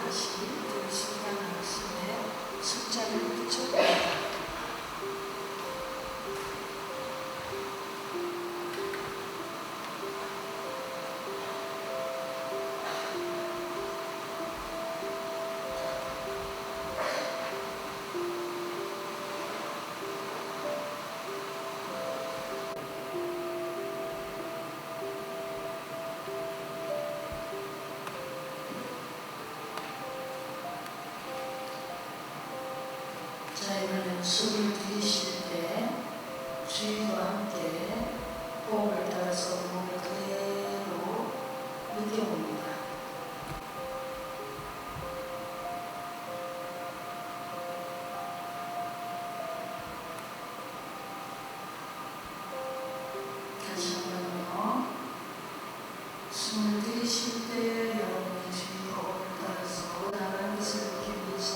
다시 들수가 나왔음에 숫자를 붙여봅니다. 자, 이번엔 숨을 들이쉴 때 주의와 함께 호흡을 따라서 몸을 그대로 느껴봅니다. 다시 한번요. 숨을 들이쉴 때 여러분의 주의 호흡을 따라서 나가는 것을 느끼면서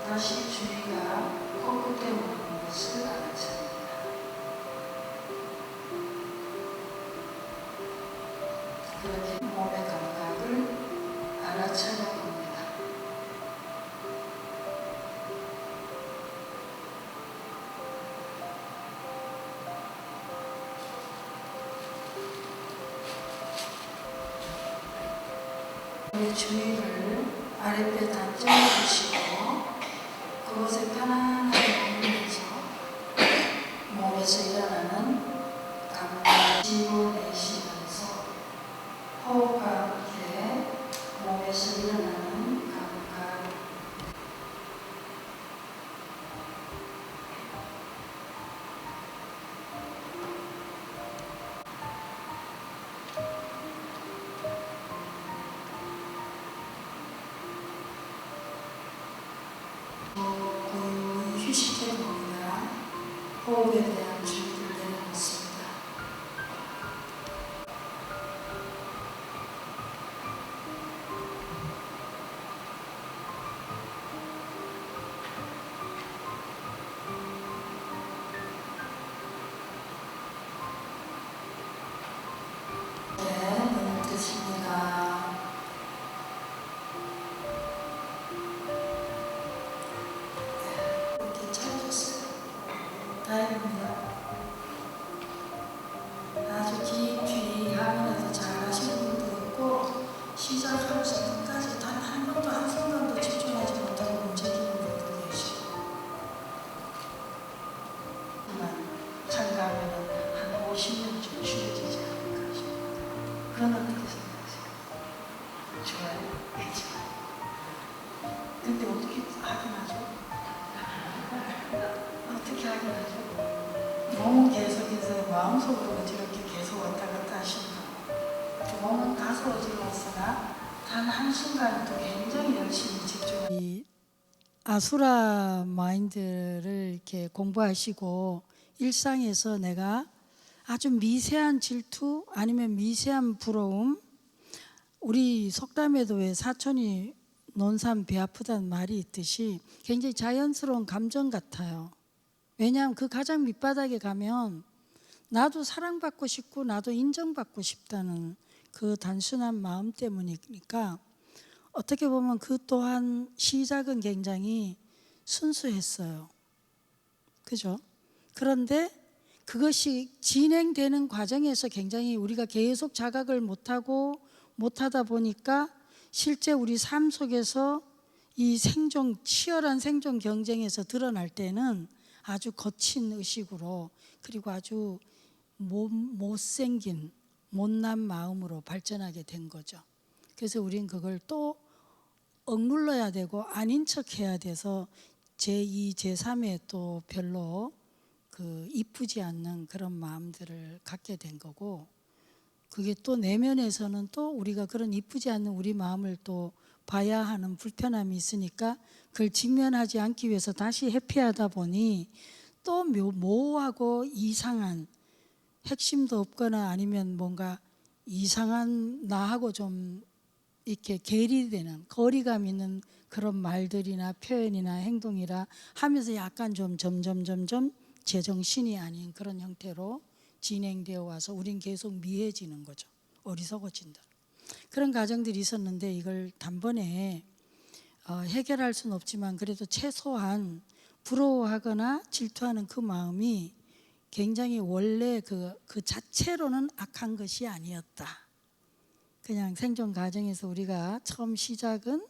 다시 주의가 코끝에 오는 것을 알아차립니다. 그렇게 몸의 감각을 알아차려 봅니다. 우리 주의를 아랫배 단점에 두시고 그것에 편안하게 머물면서 몸에서 일어나는 감각을 집어내시면서 호흡과 함께 몸에서 일어나는 감각, 고요히 휴식해 봅니다. 호흡에 대한 주의를 내려놓습니다. 네, 눈을 뜨십니다. 이렇게 차려졌어요. 다행입니다. 아주 깊이 하면서 잘 하시는 분도 있고 시작하면서 끝까지 단 한 번도 한순간도 집중하지 못하고 움직이는 분도 계시고 참가하면 한 50년쯤 쉬워지지 않을까 싶습니다. 그건 어떻게 생각하세요? 좋아요? 괜찮아요? 근데 어떻게 하긴 하죠? 어떻게 하긴 하죠? 몸은 계속해서 마음속으로 저렇게 계속 왔다 갔다 하시는 거. 몸은 다소 어지러웠으나 단 한순간도 굉장히 열심히 집중. 이 아수라 마인드를 이렇게 공부하시고 일상에서 내가 아주 미세한 질투 아니면 미세한 부러움, 우리 속담에도 왜 사촌이 논산 배 아프다는 말이 있듯이 굉장히 자연스러운 감정 같아요. 왜냐하면 그 가장 밑바닥에 가면 나도 사랑받고 싶고 나도 인정받고 싶다는 그 단순한 마음 때문이니까 어떻게 보면 그 또한 시작은 굉장히 순수했어요. 그죠? 그런데 그것이 진행되는 과정에서 굉장히 우리가 계속 자각을 못하다 보니까 실제 우리 삶 속에서 이 치열한 생존 경쟁에서 드러날 때는 아주 거친 의식으로 그리고 아주 못생긴 못난 마음으로 발전하게 된 거죠. 그래서 우린 그걸 또 억눌러야 되고 아닌 척 해야 돼서 제2, 제3에 또 별로 이쁘지 않는 그런 마음들을 갖게 된 거고, 그게 또 내면에서는 또 우리가 그런 이쁘지 않는 우리 마음을 또 봐야 하는 불편함이 있으니까 그걸 직면하지 않기 위해서 다시 회피하다 보니 또 모호하고 이상한, 핵심도 없거나 아니면 뭔가 이상한 나하고 좀 이렇게 괴리되는 거리감 있는 그런 말들이나 표현이나 행동이라 하면서 약간 좀 점점 제정신이 아닌 그런 형태로 진행되어 와서 우린 계속 미해지는 거죠. 어리석어진다. 그런 과정들이 있었는데 이걸 단번에 해결할 수는 없지만 그래도 최소한 부러워하거나 질투하는 그 마음이 굉장히 원래 그 자체로는 악한 것이 아니었다. 그냥 생존 과정에서 우리가 처음 시작은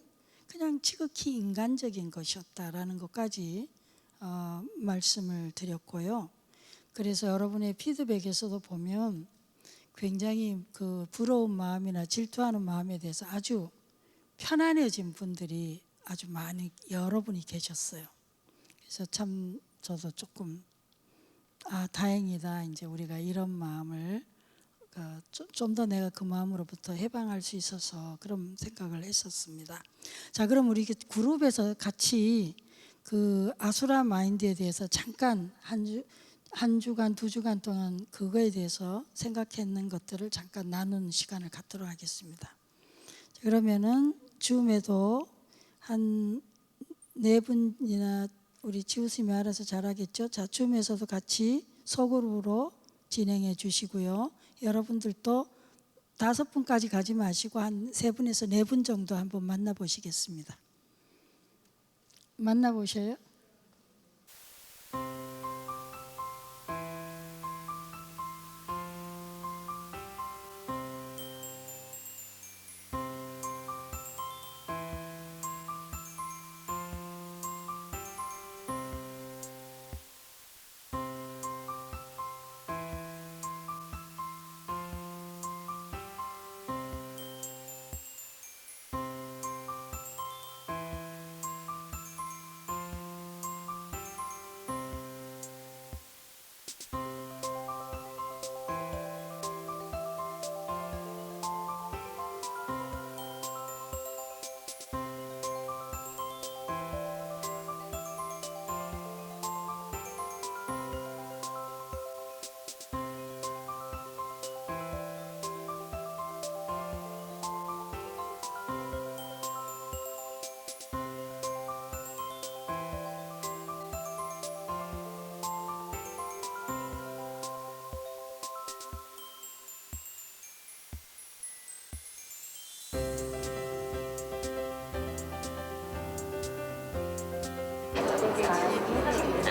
그냥 지극히 인간적인 것이었다라는 것까지 말씀을 드렸고요. 그래서 여러분의 피드백에서도 보면 굉장히 그 부러운 마음이나 질투하는 마음에 대해서 아주 편안해진 분들이 아주 많이 여러분이 계셨어요. 그래서 참 저도 조금 다행이다. 이제 우리가 이런 마음을 좀 더 내가 그 마음으로부터 해방할 수 있어서 그런 생각을 했었습니다. 자, 그럼 우리 그룹에서 같이 그 아수라 마인드에 대해서 잠깐 한 주간, 2주간 동안 그거에 대해서 생각했는 것들을 잠깐 나누는 시간을 갖도록 하겠습니다. 그러면은 줌에도 한 4분이나 우리 지우스님이 알아서 잘하겠죠. 자, 줌에서도 같이 소그룹으로 진행해 주시고요. 여러분들도 5분까지 가지 마시고 한 3분에서 4분 정도 한번 만나보시겠습니다. 만나보셔요.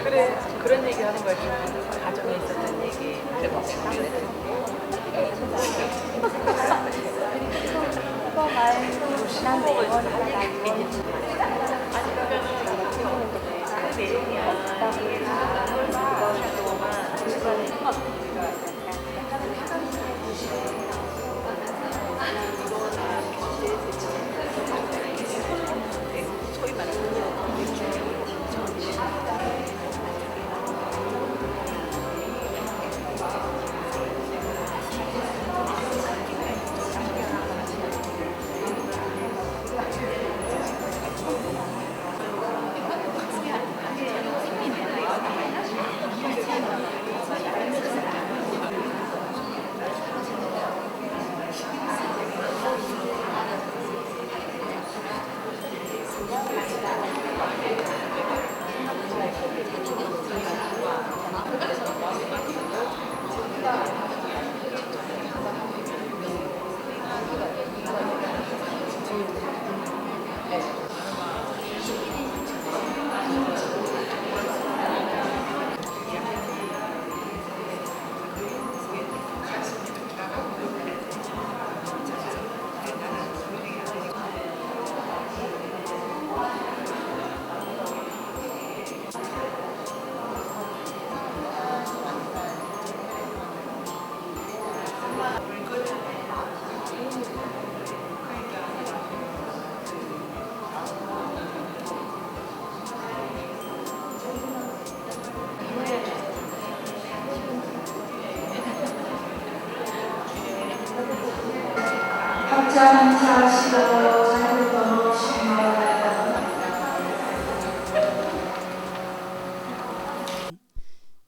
그래, 그런 얘기 하는 거야. 지금 가정에 있었던 얘기. 그거 말고 지난 내용을 소위 말하는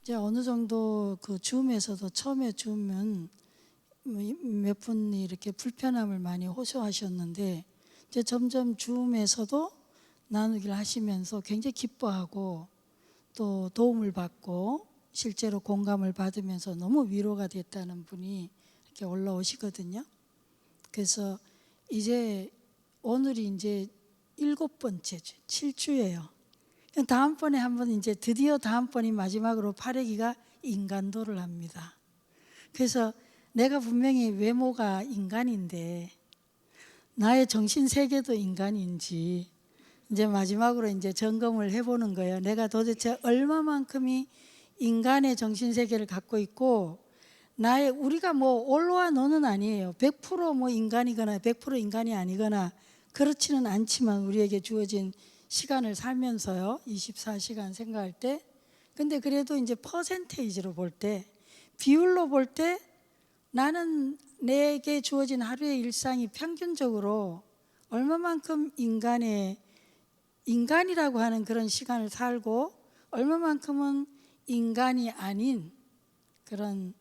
이제 어느 정도 그 줌에서도 처음에 줌은 몇 분이 이렇게 불편함을 많이 호소하셨는데 이제 점점 줌에서도 나누기를 하시면서 굉장히 기뻐하고 또 도움을 받고 실제로 공감을 받으면서 너무 위로가 됐다는 분이 이렇게 올라오시거든요. 그래서 이제 오늘이 이제 7번째 주, 7주예요. 다음번에 한번 이제 드디어 다음번이 마지막으로 8회기가 인간도를 합니다. 그래서 내가 분명히 외모가 인간인데 나의 정신 세계도 인간인지 이제 마지막으로 이제 점검을 해보는 거예요. 내가 도대체 얼마만큼이 인간의 정신 세계를 갖고 있고 우리가 뭐 올로와 노는 아니에요. 100% 인간이거나 100% 인간이 아니거나 그렇지는 않지만 우리에게 주어진 시간을 살면서요. 24시간 생각할 때. 근데 그래도 이제 퍼센테이지로 볼 때, 비율로 볼 때 나는 내게 주어진 하루의 일상이 평균적으로 얼마만큼 인간이라고 하는 그런 시간을 살고 얼마만큼은 인간이 아닌 그런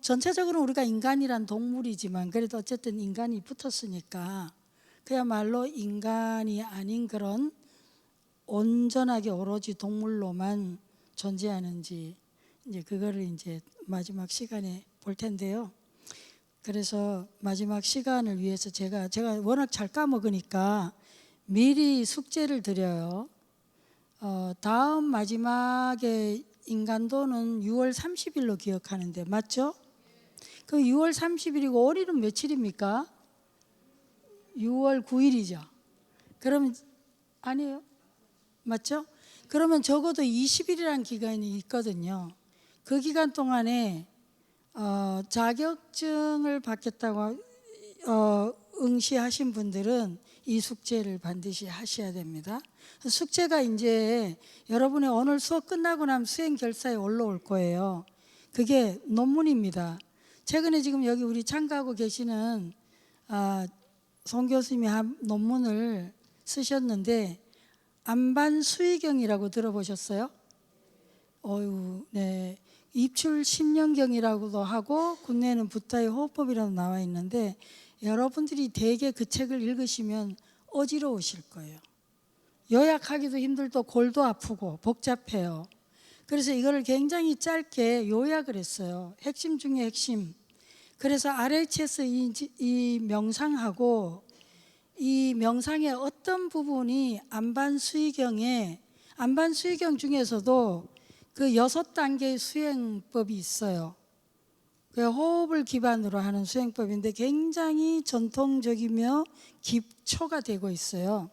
전체적으로 우리가 인간이란 동물이지만 그래도 어쨌든 인간이 붙었으니까 그야말로 인간이 아닌 그런 온전하게 오로지 동물로만 존재하는지 이제 그거를 이제 마지막 시간에 볼 텐데요. 그래서 마지막 시간을 위해서 제가 워낙 잘 까먹으니까 미리 숙제를 드려요. 다음 마지막에 인간도는 6월 30일로 기억하는데 맞죠? 그 6월 30일이고 오늘은 며칠입니까? 6월 9일이죠. 그럼 아니에요? 맞죠? 그러면 적어도 20일이라는 기간이 있거든요. 그 기간 동안에 자격증을 받겠다고 응시하신 분들은 이 숙제를 반드시 하셔야 됩니다. 숙제가 이제 여러분의 오늘 수업 끝나고 나면 수행 결사에 올라올 거예요. 그게 논문입니다. 최근에 지금 여기 우리 참가하고 계시는 송 교수님이 한 논문을 쓰셨는데 안반수의경이라고 들어보셨어요? 네. 입출 10년경이라고도 하고 국내에는 붓다의 호흡법이라고 나와 있는데 여러분들이 대개 그 책을 읽으시면 어지러우실 거예요. 요약하기도 힘들고 골도 아프고 복잡해요. 그래서 이거를 굉장히 짧게 요약을 했어요. 핵심 중에 핵심. 그래서 RHS 이 명상하고 이 명상의 어떤 부분이 안반수의경 중에서도 그 6단계의 수행법이 있어요. 그 호흡을 기반으로 하는 수행법인데 굉장히 전통적이며 기초가 되고 있어요.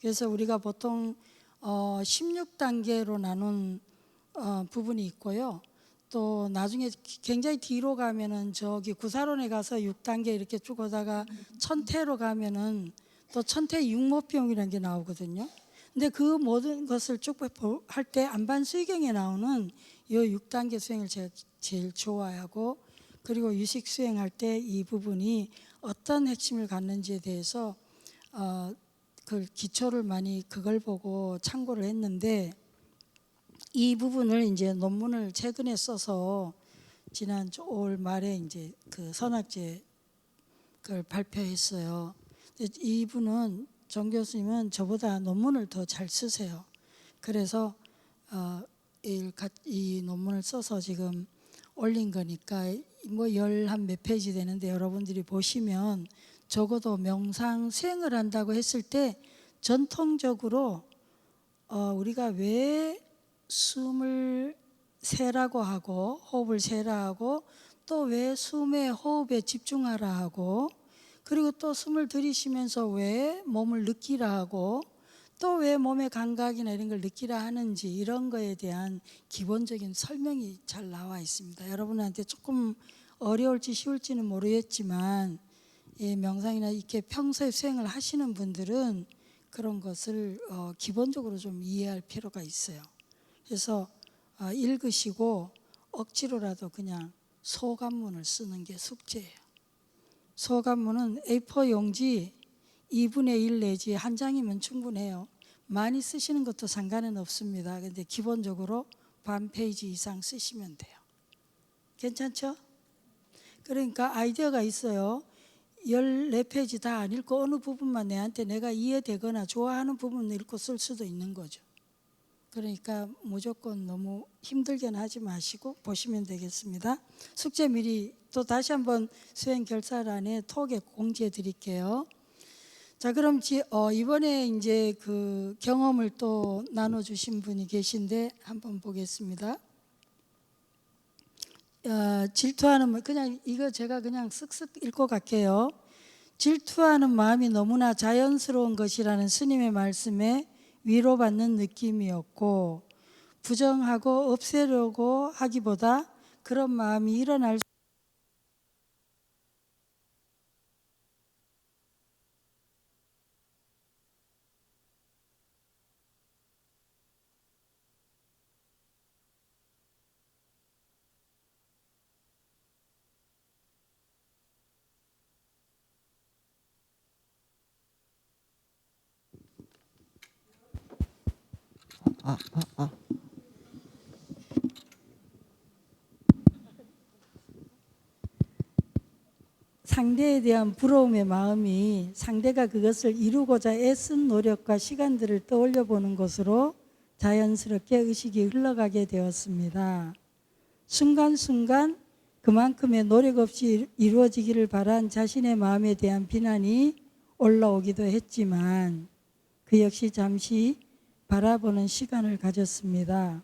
그래서 우리가 보통 16단계로 나눈 부분이 있고요. 또 나중에 굉장히 뒤로 가면은 저기 구사론에 가서 6단계 이렇게 쭉 오다가 천태로 가면은 또 천태 육모병이라는 게 나오거든요. 근데 그 모든 것을 쭉 할 때 안반수의경에 나오는 이 6단계 수행을 제가 제일 좋아하고 그리고 유식 수행할 때 이 부분이 어떤 핵심을 갖는지에 대해서 그 기초를 많이 그걸 보고 참고를 했는데 이 부분을 이제 논문을 최근에 써서 지난 올 말에 이제 그 선학제 그걸 발표했어요. 이분은 정 교수님은 저보다 논문을 더 잘 쓰세요. 그래서 이 논문을 써서 지금 올린 거니까 뭐 한 몇 페이지 되는데 여러분들이 보시면 적어도 명상 수행을 한다고 했을 때 전통적으로 우리가 왜 숨을 세라고 하고 호흡을 세라 하고 또 왜 숨에 호흡에 집중하라 하고 그리고 또 숨을 들이쉬면서 왜 몸을 느끼라 하고 또 왜 몸의 감각이나 이런 걸 느끼라 하는지 이런 거에 대한 기본적인 설명이 잘 나와 있습니다. 여러분한테 조금 어려울지 쉬울지는 모르겠지만 명상이나 이렇게 평소에 수행을 하시는 분들은 그런 것을 기본적으로 좀 이해할 필요가 있어요. 그래서 읽으시고 억지로라도 그냥 소감문을 쓰는 게 숙제예요. 소감문은 A4 용지 2분의 1 내지 한 장이면 충분해요. 많이 쓰시는 것도 상관은 없습니다. 근데 기본적으로 반 페이지 이상 쓰시면 돼요. 괜찮죠? 그러니까 아이디어가 있어요. 14페이지 다 안 읽고 어느 부분만 내가 이해되거나 좋아하는 부분을 읽고 쓸 수도 있는 거죠. 그러니까 무조건 너무 힘들게는 하지 마시고 보시면 되겠습니다. 숙제 미리 또 다시 한번 수행 결사란에 톡에 공지해 드릴게요. 자, 그럼 이번에 이제 그 경험을 또 나눠주신 분이 계신데 한번 보겠습니다. 질투하는 그냥 이거 제가 그냥 쓱쓱 읽고 갈게요. 질투하는 마음이 너무나 자연스러운 것이라는 스님의 말씀에 위로받는 느낌이었고, 부정하고 없애려고 하기보다 그런 마음이 일어날 상대에 대한 부러움의 마음이 상대가 그것을 이루고자 애쓴 노력과 시간들을 떠올려 보는 것으로 자연스럽게 의식이 흘러가게 되었습니다. 순간순간 그만큼의 노력 없이 이루어지기를 바란 자신의 마음에 대한 비난이 올라오기도 했지만 그 역시 잠시 바라보는 시간을 가졌습니다.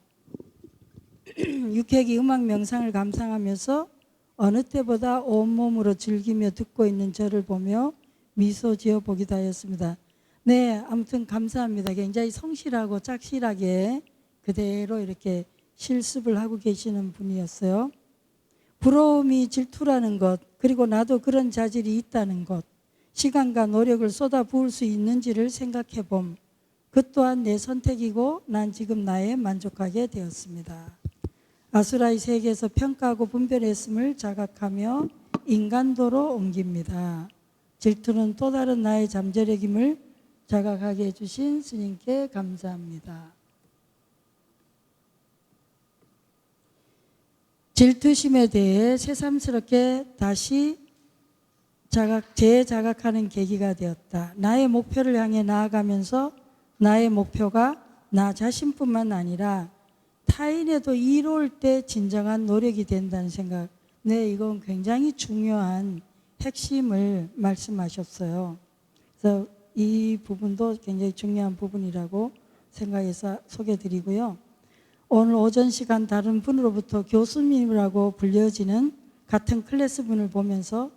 육회기 음악 명상을 감상하면서 어느 때보다 온몸으로 즐기며 듣고 있는 저를 보며 미소 지어 보기도 하였습니다. 네, 아무튼 감사합니다. 굉장히 성실하고 짝실하게 그대로 이렇게 실습을 하고 계시는 분이었어요. 부러움이 질투라는 것, 그리고 나도 그런 자질이 있다는 것, 시간과 노력을 쏟아 부을 수 있는지를 생각해 봄. 그 또한 내 선택이고 난 지금 나에 만족하게 되었습니다. 아수라의 세계에서 평가하고 분별했음을 자각하며 인간도로 옮깁니다. 질투는 또 다른 나의 잠재력임을 자각하게 해주신 스님께 감사합니다. 질투심에 대해 새삼스럽게 다시 재자각하는 계기가 되었다. 나의 목표를 향해 나아가면서 나의 목표가 나 자신뿐만 아니라 타인에도 이로울 때 진정한 노력이 된다는 생각. 네, 이건 굉장히 중요한 핵심을 말씀하셨어요. 그래서 이 부분도 굉장히 중요한 부분이라고 생각해서 소개드리고요. 오늘 오전 시간 다른 분으로부터 교수님이라고 불려지는 같은 클래스 분을 보면서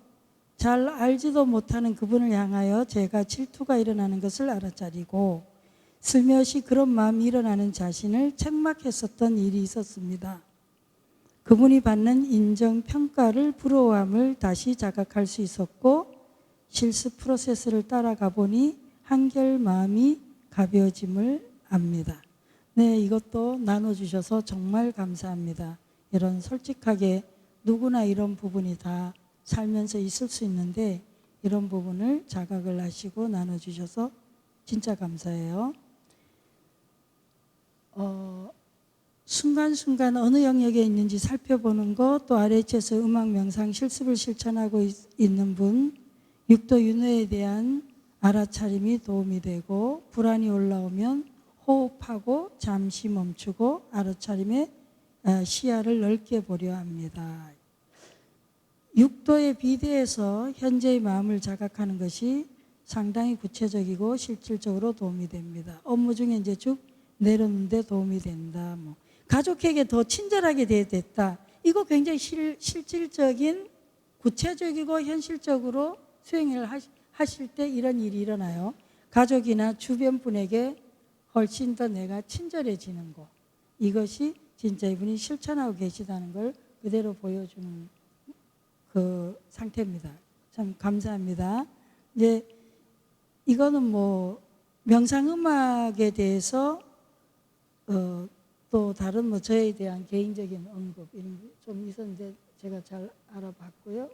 잘 알지도 못하는 그분을 향하여 제가 질투가 일어나는 것을 알아차리고 슬며시 그런 마음이 일어나는 자신을 책망했었던 일이 있었습니다. 그분이 받는 인정, 평가를 부러워함을 다시 자각할 수 있었고 실습 프로세스를 따라가 보니 한결 마음이 가벼워짐을 압니다. 네, 이것도 나눠주셔서 정말 감사합니다. 이런 솔직하게 누구나 이런 부분이 다 살면서 있을 수 있는데 이런 부분을 자각을 하시고 나눠주셔서 진짜 감사해요. 순간순간 어느 영역에 있는지 살펴보는 것, 또 RH에서 음악 명상 실습을 실천하고 있는 분, 육도 윤회에 대한 알아차림이 도움이 되고 불안이 올라오면 호흡하고 잠시 멈추고 알아차림의 시야를 넓게 보려 합니다. 육도에 비대해서 현재의 마음을 자각하는 것이 상당히 구체적이고 실질적으로 도움이 됩니다. 업무 중에 이제 쭉 내려놓는데 도움이 된다. 가족에게 더 친절하게 됐다. 이거 굉장히 실질적인 구체적이고 현실적으로 수행을 하실 때 이런 일이 일어나요. 가족이나 주변 분에게 훨씬 더 내가 친절해지는 것. 이것이 진짜 이분이 실천하고 계시다는 걸 그대로 보여주는 그 상태입니다. 참 감사합니다. 이제 이거는 명상음악에 대해서 또 다른 저에 대한 개인적인 언급 이런 게 좀 있었는데 제가 잘 알아봤고요.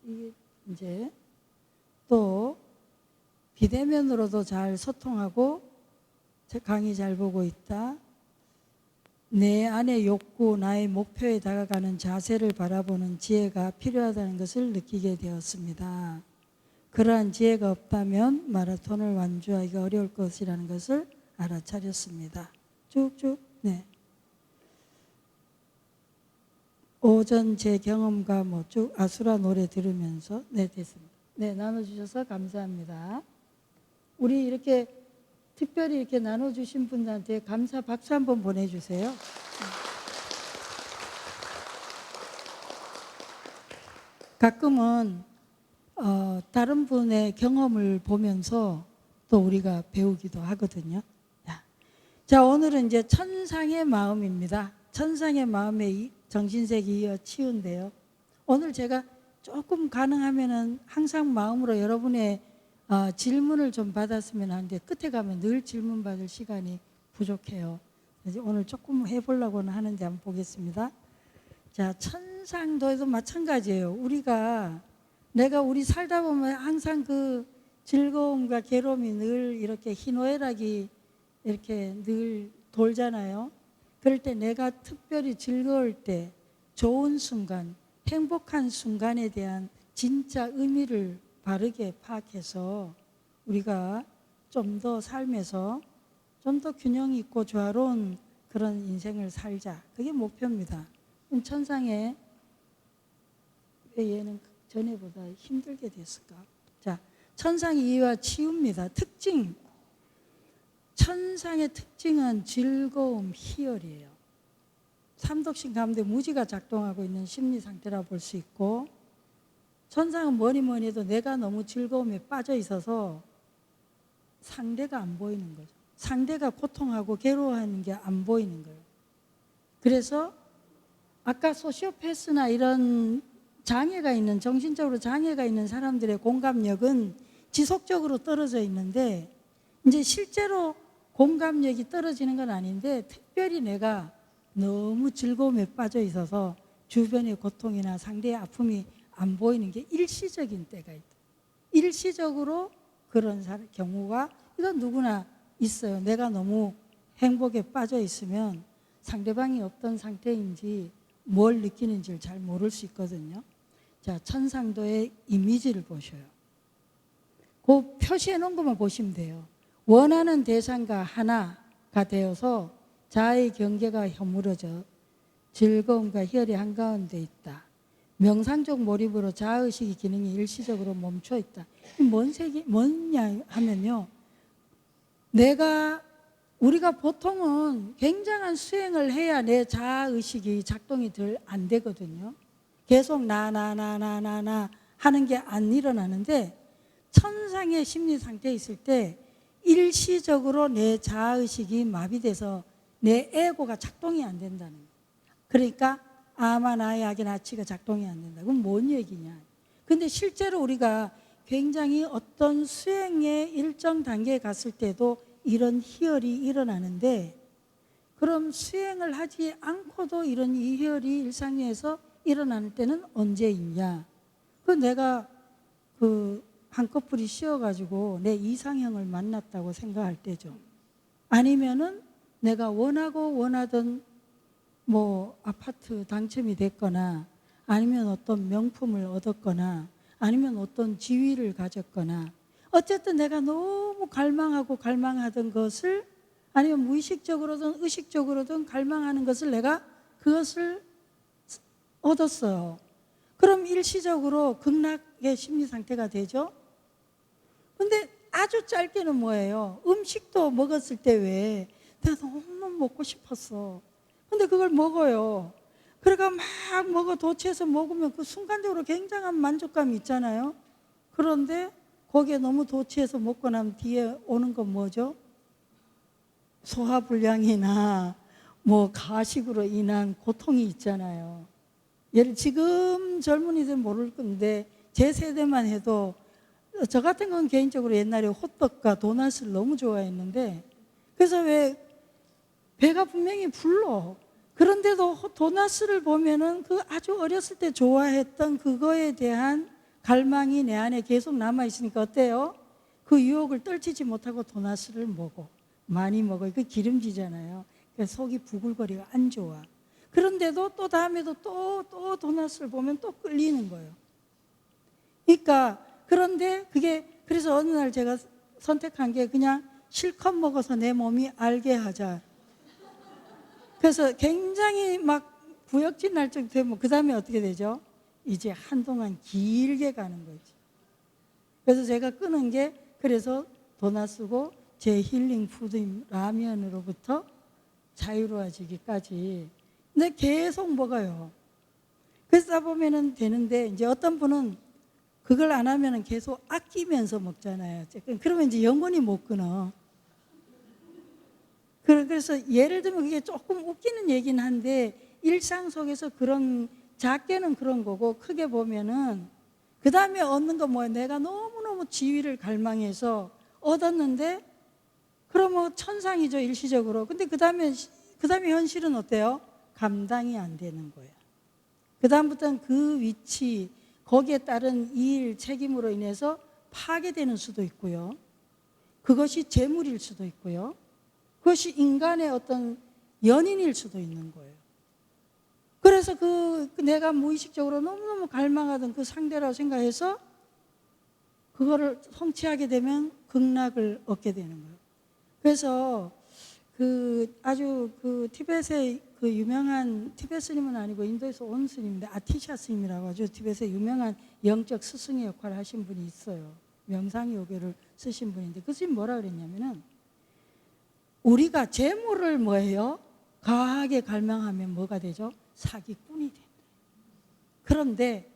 이게 이제 또 비대면으로도 잘 소통하고 강의 잘 보고 있다. 내 안의 욕구, 나의 목표에 다가가는 자세를 바라보는 지혜가 필요하다는 것을 느끼게 되었습니다. 그러한 지혜가 없다면 마라톤을 완주하기가 어려울 것이라는 것을 알아차렸습니다. 쭉쭉. 네. 오전 제 경험과 쭉 아수라 노래 들으면서 네, 됐습니다. 네, 나눠주셔서 감사합니다. 우리 이렇게 특별히 이렇게 나눠주신 분들한테 감사 박수 한번 보내주세요. 가끔은 다른 분의 경험을 보면서 또 우리가 배우기도 하거든요. 자, 오늘은 이제 천상의 마음입니다. 천상의 마음의 정신색이 이어 치유인데요. 오늘 제가 조금 가능하면은 항상 마음으로 여러분의 질문을 좀 받았으면 하는데 끝에 가면 늘 질문 받을 시간이 부족해요. 그래서 오늘 조금 해보려고는 하는데 한번 보겠습니다. 자, 천상도에도 마찬가지예요. 내가 우리 살다 보면 항상 그 즐거움과 괴로움이 늘 이렇게 희노애락이 이렇게 늘 돌잖아요. 그럴 때 내가 특별히 즐거울 때 좋은 순간, 행복한 순간에 대한 진짜 의미를 바르게 파악해서 우리가 좀 더 삶에서 좀 더 균형 있고 조화로운 그런 인생을 살자. 그게 목표입니다. 천상에 왜 얘는 전에보다 힘들게 됐을까? 자, 천상의 이유와 치유입니다. 특징. 천상의 특징은 즐거움, 희열이에요. 삼독신 가운데 무지가 작동하고 있는 심리 상태라 볼 수 있고, 천상은 뭐니 해도 내가 너무 즐거움에 빠져 있어서 상대가 안 보이는 거죠. 상대가 고통하고 괴로워하는 게 안 보이는 거예요. 그래서 아까 소시오패스나 이런 장애가 있는, 정신적으로 장애가 있는 사람들의 공감력은 지속적으로 떨어져 있는데, 이제 실제로 공감력이 떨어지는 건 아닌데 특별히 내가 너무 즐거움에 빠져 있어서 주변의 고통이나 상대의 아픔이 안 보이는 게 일시적인 때가 있다. 일시적으로 그런 경우가 이건 누구나 있어요. 내가 너무 행복에 빠져 있으면 상대방이 어떤 상태인지 뭘 느끼는지를 잘 모를 수 있거든요. 자, 천상도의 이미지를 보셔요. 그 표시해 놓은 것만 보시면 돼요. 원하는 대상과 하나가 되어서 자아의 경계가 허물어져 즐거움과 희열이 한가운데 있다. 명상적 몰입으로 자아의식의 기능이 일시적으로 멈춰 있다. 뭐냐 하면요. 우리가 보통은 굉장한 수행을 해야 내 자아의식이 작동이 덜 안 되거든요. 계속 나 하는 게 안 일어나는데 천상의 심리 상태에 있을 때 일시적으로 내 자아의식이 마비돼서 내 에고가 작동이 안 된다는 거예요. 그러니까 아마 나의 악의 나치가 작동이 안 된다. 그건 뭔 얘기냐. 근데 실제로 우리가 굉장히 어떤 수행의 일정 단계에 갔을 때도 이런 희열이 일어나는데, 그럼 수행을 하지 않고도 이런 희열이 일상에서 일어나는 때는 언제이냐. 내가 한꺼풀이 씌워가지고 내 이상형을 만났다고 생각할 때죠. 아니면은 내가 원하던 아파트 당첨이 됐거나, 아니면 어떤 명품을 얻었거나, 아니면 어떤 지위를 가졌거나, 어쨌든 내가 너무 갈망하던 것을, 아니면 무의식적으로든 의식적으로든 갈망하는 것을 내가 그것을 얻었어요. 그럼 일시적으로 극락의 심리 상태가 되죠. 근데 아주 짧게는 뭐예요? 음식도 먹었을 때 왜 내가 너무 먹고 싶었어. 근데 그걸 먹어요. 그러니까 막 먹어 도취해서 먹으면 그 순간적으로 굉장한 만족감이 있잖아요. 그런데 거기에 너무 도취해서 먹고 나면 뒤에 오는 건 뭐죠? 소화불량이나 가식으로 인한 고통이 있잖아요. 지금 젊은이들은 모를 건데 제 세대만 해도, 저 같은 건 개인적으로 옛날에 호떡과 도넛을 너무 좋아했는데, 그래서 왜 배가 분명히 불러. 그런데도 도넛을 보면은 그 아주 어렸을 때 좋아했던 그거에 대한 갈망이 내 안에 계속 남아있으니까 어때요? 그 유혹을 떨치지 못하고 도넛을 많이 먹어요. 그 기름지잖아요. 그래서 속이 부글거리고 안 좋아. 그런데도 또 다음에도 또 도넛을 보면 또 끌리는 거예요. 그러니까 그래서 어느 날 제가 선택한 게 그냥 실컷 먹어서 내 몸이 알게 하자. 그래서 굉장히 막 구역질 날 정도 되면 그 다음에 어떻게 되죠? 이제 한동안 길게 가는 거지. 그래서 제가 끄는 게 그래서 돈 안 쓰고 제 힐링 푸드인 라면으로부터 자유로워지기까지. 근데 계속 먹어요. 그러다 보면은 되는데 이제 어떤 분은 그걸 안 하면은 계속 아끼면서 먹잖아요. 그러면 이제 영원히 못 끊어. 그래서 예를 들면 그게 조금 웃기는 얘기는 한데 일상 속에서 그런 작게는 그런 거고 크게 보면은 그 다음에 얻는 건 뭐야? 내가 너무너무 지위를 갈망해서 얻었는데 그러면 천상이죠, 일시적으로. 근데 그 다음에 현실은 어때요? 감당이 안 되는 거예요. 그 다음부터는 그 위치, 거기에 따른 일, 책임으로 인해서 파괴되는 수도 있고요. 그것이 재물일 수도 있고요. 그것이 인간의 어떤 연인일 수도 있는 거예요. 그래서 내가 무의식적으로 너무너무 갈망하던 그 상대라고 생각해서 그거를 성취하게 되면 극락을 얻게 되는 거예요. 그래서 아주 티벳의 유명한, 티벳 스님은 아니고 인도에서 온 스님인데 아티샤 스님이라고 아주 티벳의 유명한 영적 스승의 역할을 하신 분이 있어요. 명상요교를 쓰신 분인데 그 스님 뭐라 그랬냐면은 우리가 재물을 뭐예요? 과하게 갈망하면 뭐가 되죠? 사기꾼이 된다. 그런데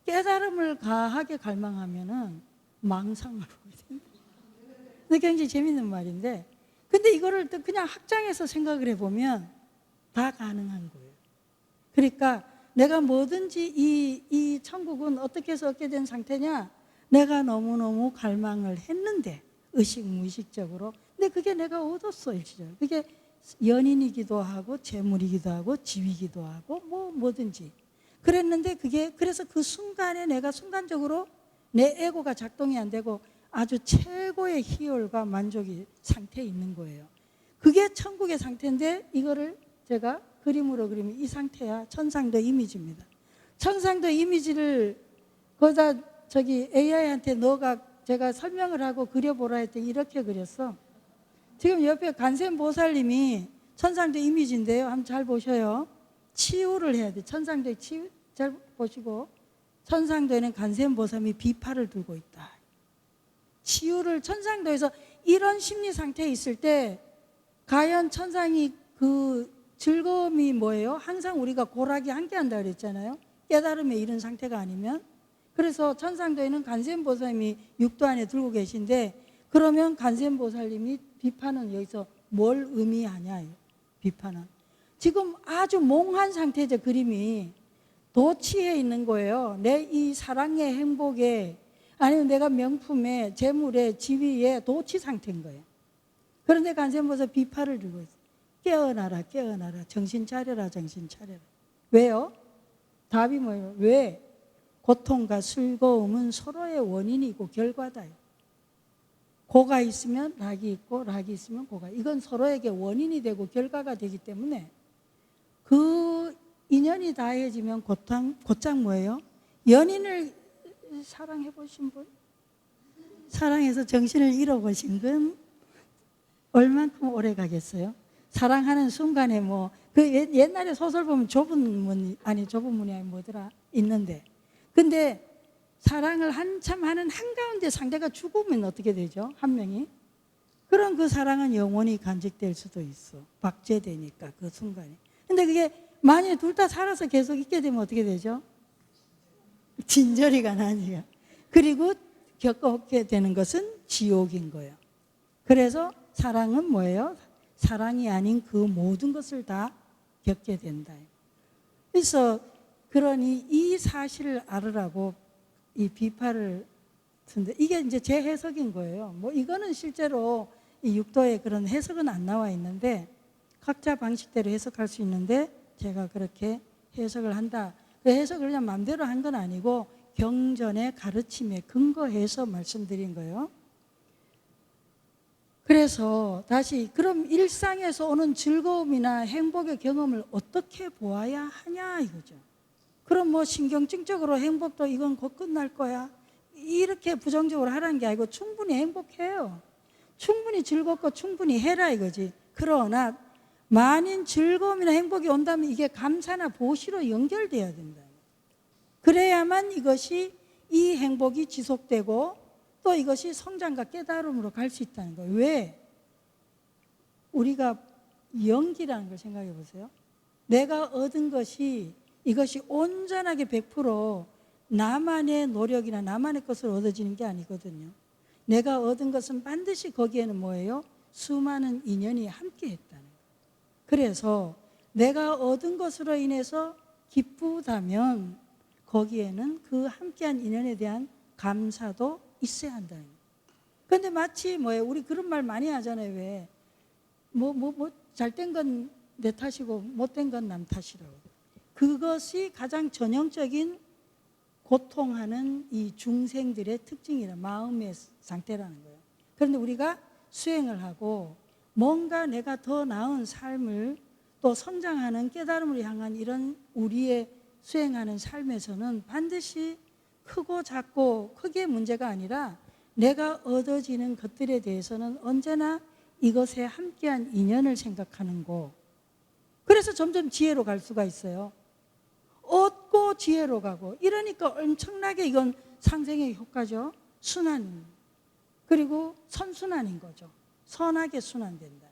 깨달음을 과하게 갈망하면은 망상을 보게 된다. 근데 굉장히 재밌는 말인데, 근데 이거를 또 그냥 학장에서 생각을 해보면 다 가능한 거예요. 그러니까 내가 뭐든지 이 천국은 어떻게 해서 얻게 된 상태냐? 내가 너무너무 갈망을 했는데 의식 무의식적으로. 근데 그게 내가 얻었어 일시적으로. 그게 연인이기도 하고 재물이기도 하고 지위기도 하고 뭐든지 그랬는데 그래서 그 순간에 내가 순간적으로 내 에고가 작동이 안 되고 아주 최고의 희열과 만족이 상태에 있는 거예요. 그게 천국의 상태인데 이거를 제가 그림으로 그리면 이 상태야. 천상도 이미지입니다. 천상도 이미지를 거기다 AI한테 너가 제가 설명을 하고 그려보라 했더니 이렇게 그렸어. 지금 옆에 간센보살님이 천상도 이미지인데요. 한번 잘 보셔요. 치유를 해야 돼. 천상도의 치유 잘 보시고, 천상도에는 간센보살이 비파를 들고 있다. 치유를 천상도에서 이런 심리 상태에 있을 때 과연 천상이 그 즐거움이 뭐예요? 항상 우리가 고락이 함께한다 그랬잖아요. 깨달음에 이른 상태가 아니면. 그래서 천상도에는 간센보살님이 육도 안에 들고 계신데 그러면 간센보살님이 비파는 여기서 뭘 의미하냐? 비파는 지금 아주 몽한 상태죠. 그림이 도취해 있는 거예요. 내 이 사랑의 행복에 아니면 내가 명품에 재물에 지위에 도취 상태인 거예요. 그런데 간센보살 비파를 들고 있어요. 깨어나라 깨어나라 정신 차려라 정신 차려라. 왜요? 답이 뭐예요? 왜? 고통과 즐거움은 서로의 원인이고 결과다요. 고가 있으면 락이 있고 락이 있으면 고가. 이건 서로에게 원인이 되고 결과가 되기 때문에 그 인연이 다해지면 곧장 뭐예요? 연인을 사랑해 보신 분? 사랑해서 정신을 잃어보신 분? 얼만큼 오래 가겠어요? 사랑하는 순간에 옛날에 소설 보면 좁은 문이 아니 뭐더라 있는데, 근데 사랑을 한참 하는 한가운데 상대가 죽으면 어떻게 되죠? 한 명이. 그럼 그 사랑은 영원히 간직될 수도 있어. 박제되니까 그 순간에. 근데 그게 만약에 둘 다 살아서 계속 있게 되면 어떻게 되죠? 진저리가 나니까. 그리고 겪게 되는 것은 지옥인 거예요. 그래서 사랑은 뭐예요? 사랑이 아닌 그 모든 것을 다 겪게 된다. 그래서 그러니 이 사실을 알으라고 이 비파를 쓴데 이게 이제 제 해석인 거예요. 이거는 실제로 이 육도에 그런 해석은 안 나와 있는데 각자 방식대로 해석할 수 있는데 제가 그렇게 해석을 한다. 그 해석을 그냥 마음대로 한 건 아니고 경전의 가르침에 근거해서 말씀드린 거예요. 그래서 다시 그럼 일상에서 오는 즐거움이나 행복의 경험을 어떻게 보아야 하냐 이거죠. 그럼 신경증적으로 행복도 이건 곧 끝날 거야 이렇게 부정적으로 하라는 게 아니고 충분히 행복해요. 충분히 즐겁고 충분히 해라 이거지. 그러나 만인 즐거움이나 행복이 온다면 이게 감사나 보시로 연결돼야 된다. 그래야만 이것이 이 행복이 지속되고 또 이것이 성장과 깨달음으로 갈 수 있다는 거예요. 왜? 우리가 연기라는 걸 생각해 보세요. 내가 얻은 것이 이것이 온전하게 100% 나만의 노력이나 나만의 것으로 얻어지는 게 아니거든요. 내가 얻은 것은 반드시 거기에는 뭐예요? 수많은 인연이 함께 했다는 거예요. 그래서 내가 얻은 것으로 인해서 기쁘다면 거기에는 그 함께한 인연에 대한 감사도 있어야 한다는 거예요. 그런데 마치 뭐예요? 우리 그런 말 많이 하잖아요. 왜? 잘된 건 내 탓이고 못된 건 남 탓이라고. 그것이 가장 전형적인 고통하는 이 중생들의 특징이라 마음의 상태라는 거예요. 그런데 우리가 수행을 하고 뭔가 내가 더 나은 삶을 또 성장하는 깨달음을 향한 이런 우리의 수행하는 삶에서는 반드시 크고 작고 크게 문제가 아니라 내가 얻어지는 것들에 대해서는 언제나 이것에 함께한 인연을 생각하는 거. 그래서 점점 지혜로 갈 수가 있어요. 얻고 지혜로 가고 이러니까 엄청나게 이건 상생의 효과죠. 순환. 그리고 선순환인 거죠. 선하게 순환된다.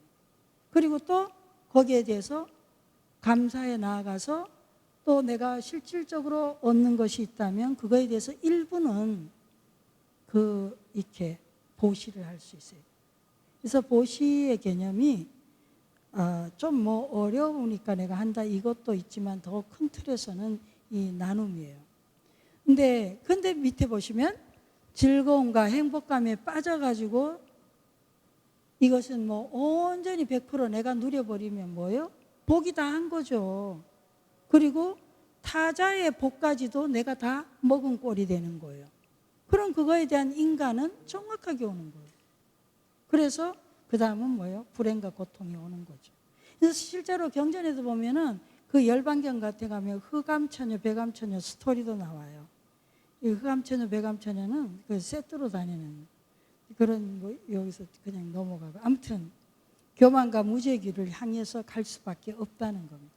그리고 또 거기에 대해서 감사에 나아가서 또 내가 실질적으로 얻는 것이 있다면 그거에 대해서 일부는 이렇게 보시를 할 수 있어요. 그래서 보시의 개념이 좀 어려우니까 내가 한다 이것도 있지만 더 큰 틀에서는 이 나눔이에요. 근데 밑에 보시면 즐거움과 행복감에 빠져가지고 이것은 온전히 100% 내가 누려버리면 뭐예요? 복이 다 한 거죠. 그리고 타자의 복까지도 내가 다 먹은 꼴이 되는 거예요. 그럼 그거에 대한 인간은 정확하게 오는 거예요. 그래서 그 다음은 뭐예요? 불행과 고통이 오는 거죠. 그래서 실제로 경전에도 보면은 그 열반경 같은 가면 흑암처녀, 백암처녀 스토리도 나와요. 이 흑암처녀, 백암처녀는 그 세트로 다니는 그런 여기서 그냥 넘어가고 아무튼 교만과 무죄기를 향해서 갈 수밖에 없다는 겁니다.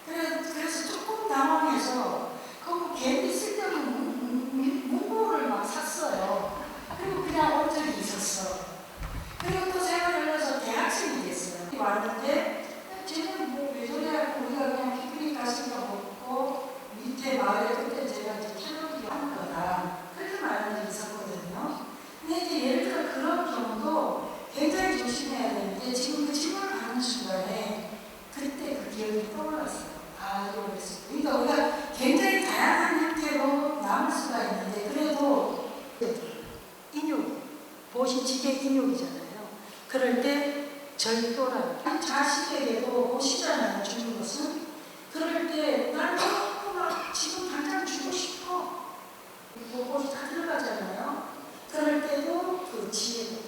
그래서 조금 당황해서 그 괜히 쓸데없는 문구를 막 샀어요. 그리고 그냥 온 적이 있었어. 그리고 또 생활을 해서 대학생이 됐어요. 왔는데 쟤는 왜 저래 하고 우리가 그냥 피크닉 갔으니까 먹고 밑에 마을에 그때 제가 이제 캘로리 하는 거다. 그렇게 말한 적이 있었거든요. 근데 이제 예를 들어 그런 경우도 굉장히 조심해야 되는데 지금 그 질문을 받는 순간에 그때 그 기억이 떠올랐어요. 이거 그랬어요. 그러니까 우리가 굉장히 다양한 형태로 남을 수가 있는데 그래도 인육, 보시지게 인육이잖아요. 그럴 때 절도라고 자식에게도 보시잖아요. 주는 것은 그럴 때 난 너무 막 지금 당장 주고 싶어. 옷이 다 들어가잖아요. 그럴 때도 그 지혜가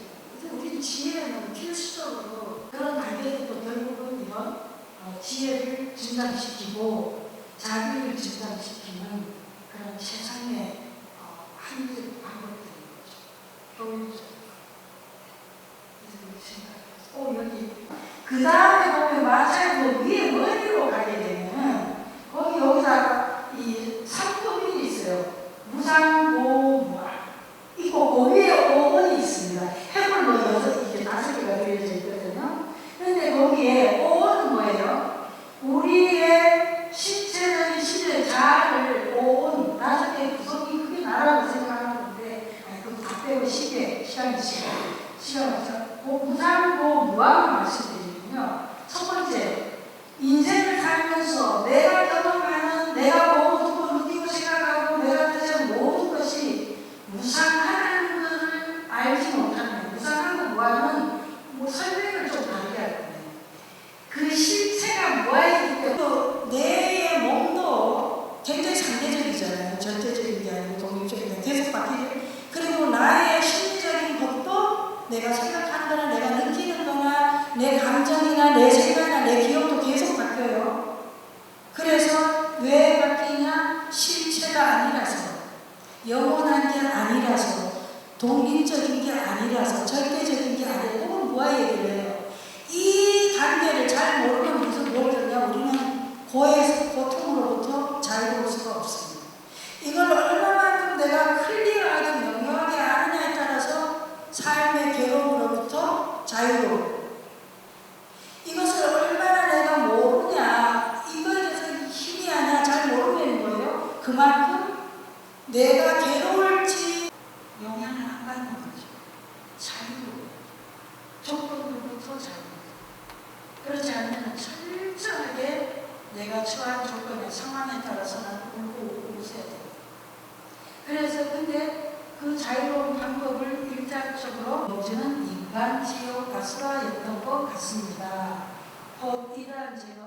우리 지혜는 필수적으로 그런 관계들도 결국은 이런 지혜를 증강시키고 자비를 증강시키는 그런 세상의 한 방법들인 거죠. 여기 그 다음에 보면 마찰도 위에 머리로 가게 되면은 여기다가 이 삼법인이 있어요. 무상고무아 있고 그 위에 오원이 있습니다. 해물 넣어서 이게 5개가 그려져 있거든요. 그런데 거기에 오원은 뭐예요? 우리의 신체적인 신의 자아를 오원 5개의 구성이 크게 나라고 생각하는 건데 그거 다 빼고 시간이 무상고 무함을 말씀드리면요. 첫 번째, 인생을 살면서 내가 경험하는, 내가 보고 듣고 느끼고 생각하고 내가 뜻하는 모든 것이 무상하다는 것을 알지 못하는 무상하고 무함은 설명을 좀 다르게 할 거예요. 그 실체가 무아이기 때문에 내 몸도 굉장히 상대적이잖아요. 절대적인 게 아니고 독립적인 게 계속 바뀌죠. 그리고 나의 심리적인 것도 내가 생각하는 거나 내가 느끼는 거나 내 감정이나 내 생각이나 내 기억도 계속 바뀌어요. 그래서 왜 바뀌냐? 실체가 아니라서, 영원한 게 아니라서, 독립적인 게 아니라서, 절대적인 게 아니라 혹은 무아 얘기를 해요. 이 단계를 잘 모르면 무슨 뭘 듣냐? 우리는 고통으로부터 자유로울 수가 없습니다. 이걸 얼마만큼 내가 클리어하게 명료하게 자유로움. 이것을 얼마나 내가 모르냐, 이거에 대해서 힘이 하냐 잘 모르는 거예요. 그만큼 내가 괴로울지 영향을 안 받는 거죠. 자유로움. 조건부터 자유로움. 그렇지 않으면 철저하게 내가 처한 조건의 상황에 따라서는 울고 웃어야 돼요. 그래서 근데 그 자유로운 방법을 일괄적으로 요즘은 인간 치유 가수라였던 것 같습니다. 이러한 제가